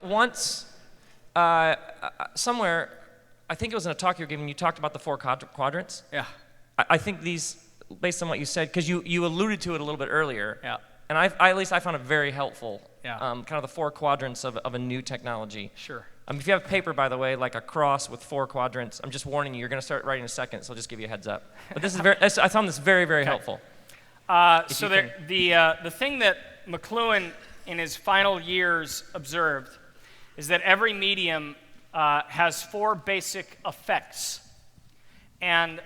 Once, somewhere, I think it was in a talk you were giving, you talked about the four quadrants. Yeah. I think these, based on what you said, because you alluded to it a little bit earlier. Yeah. And at least I found it very helpful. Yeah. Kind of the four quadrants of a new technology. Sure. If you have paper, by the way, like a cross with four quadrants, I'm just warning you, you're going to start writing in a second, so I'll just give you a heads up. But this is I found this very, very helpful. So the thing that McLuhan in his final years observed is that every medium has four basic effects. And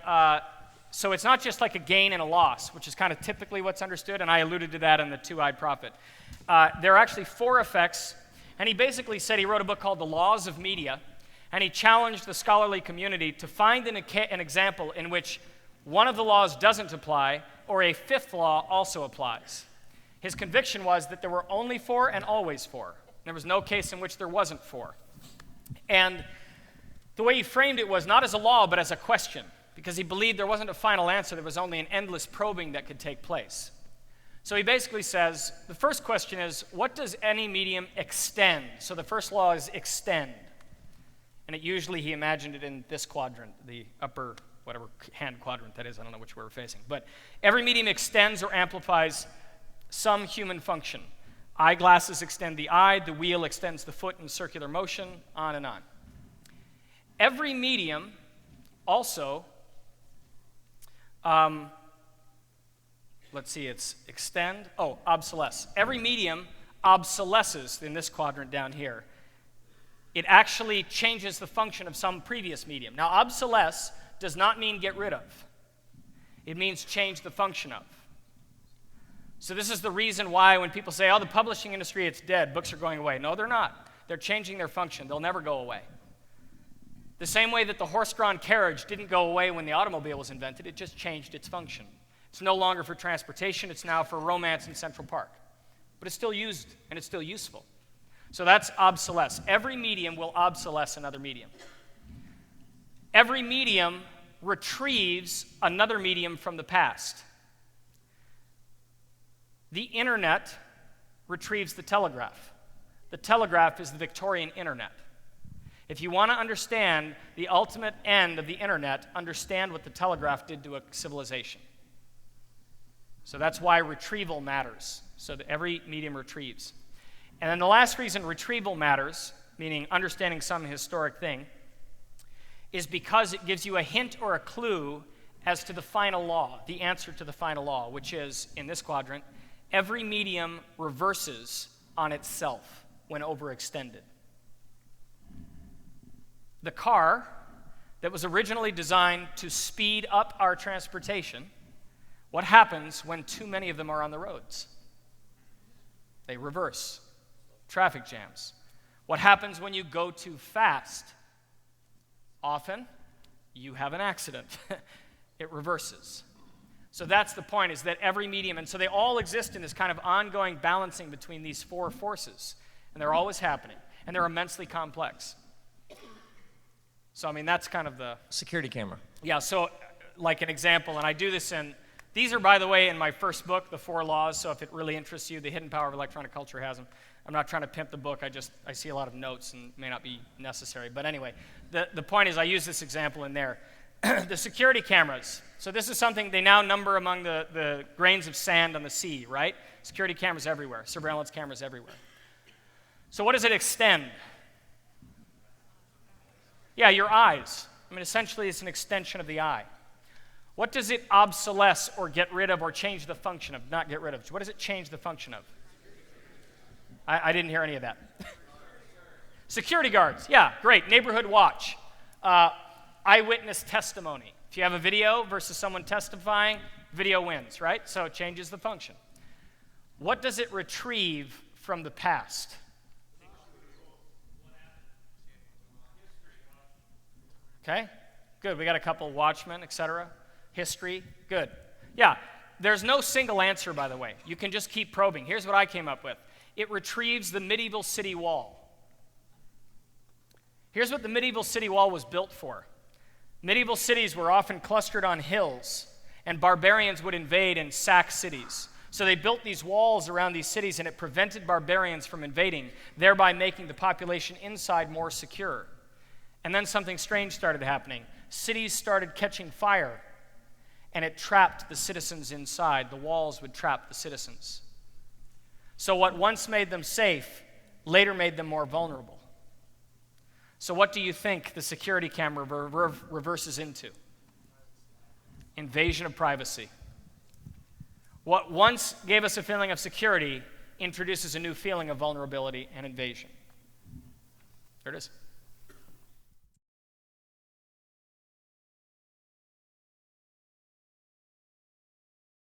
so it's not just like a gain and a loss, which is kind of typically what's understood, and I alluded to that in the Two-Eyed Prophet. There are actually four effects, and he basically said, he wrote a book called The Laws of Media, and he challenged the scholarly community to find an example in which one of the laws doesn't apply, or a fifth law also applies. His conviction was that there were only four and always four. There was no case in which there wasn't four. And the way he framed it was not as a law, but as a question, because he believed there wasn't a final answer, there was only an endless probing that could take place. So he basically says, the first question is, what does any medium extend? So the first law is extend. And usually he imagined it in this quadrant, the upper, whatever hand quadrant that is, I don't know which way we're facing. But every medium extends or amplifies some human function. Eyeglasses extend the eye, the wheel extends the foot in circular motion, on and on. Every medium also, let's see, it's extend, obsolesce. Every medium obsolesces in this quadrant down here. It actually changes the function of some previous medium. Now, obsolesce does not mean get rid of. It means change the function of. So this is the reason why when people say, the publishing industry, it's dead, books are going away. No, they're not. They're changing their function. They'll never go away. The same way that the horse-drawn carriage didn't go away when the automobile was invented, it just changed its function. It's no longer for transportation, it's now for romance in Central Park. But it's still used, and it's still useful. So that's obsolesce. Every medium will obsolesce another medium. Every medium retrieves another medium from the past. The internet retrieves the telegraph. The telegraph is the Victorian internet. If you want to understand the ultimate end of the internet, understand what the telegraph did to a civilization. So that's why retrieval matters, so that every medium retrieves. And then the last reason retrieval matters, meaning understanding some historic thing, is because it gives you a hint or a clue as to the final law, the answer to the final law, which is, in this quadrant, every medium reverses on itself when overextended. The car that was originally designed to speed up our transportation, what happens when too many of them are on the roads? They reverse. Traffic jams. What happens when you go too fast? Often, you have an accident. It reverses. So that's the point, is that every medium, and so they all exist in this kind of ongoing balancing between these four forces, and they're always happening, and they're immensely complex. So, that's kind of the... Security camera. Yeah, so like an example, and I do this in... These are, by the way, in my first book, The Four Laws, so if it really interests you, The Hidden Power of Electronic Culture has them. I'm not trying to pimp the book, I see a lot of notes and it may not be necessary. But anyway, the point is I use this example in there. The security cameras. So this is something they now number among the grains of sand on the sea, right? Security cameras everywhere, surveillance cameras everywhere. So what does it extend? Yeah, your eyes. Essentially it's an extension of the eye. What does it obsolesce or get rid of or change the function of? Not get rid of. What does it change the function of? I didn't hear any of that. Security guards. Yeah, great. Neighborhood watch. Eyewitness testimony. If you have a video versus someone testifying, video wins, right? So it changes the function. What does it retrieve from the past? Okay, good. We got a couple watchmen, etc. History, good. Yeah, there's no single answer, by the way. You can just keep probing. Here's what I came up with. It retrieves the medieval city wall. Here's what the medieval city wall was built for. Medieval cities were often clustered on hills, and barbarians would invade and sack cities. So they built these walls around these cities, and it prevented barbarians from invading, thereby making the population inside more secure. And then something strange started happening. Cities started catching fire, and it trapped the citizens inside. The walls would trap the citizens. So what once made them safe later made them more vulnerable. So what do you think the security camera reverses into? Invasion of privacy. What once gave us a feeling of security introduces a new feeling of vulnerability and invasion. There it is.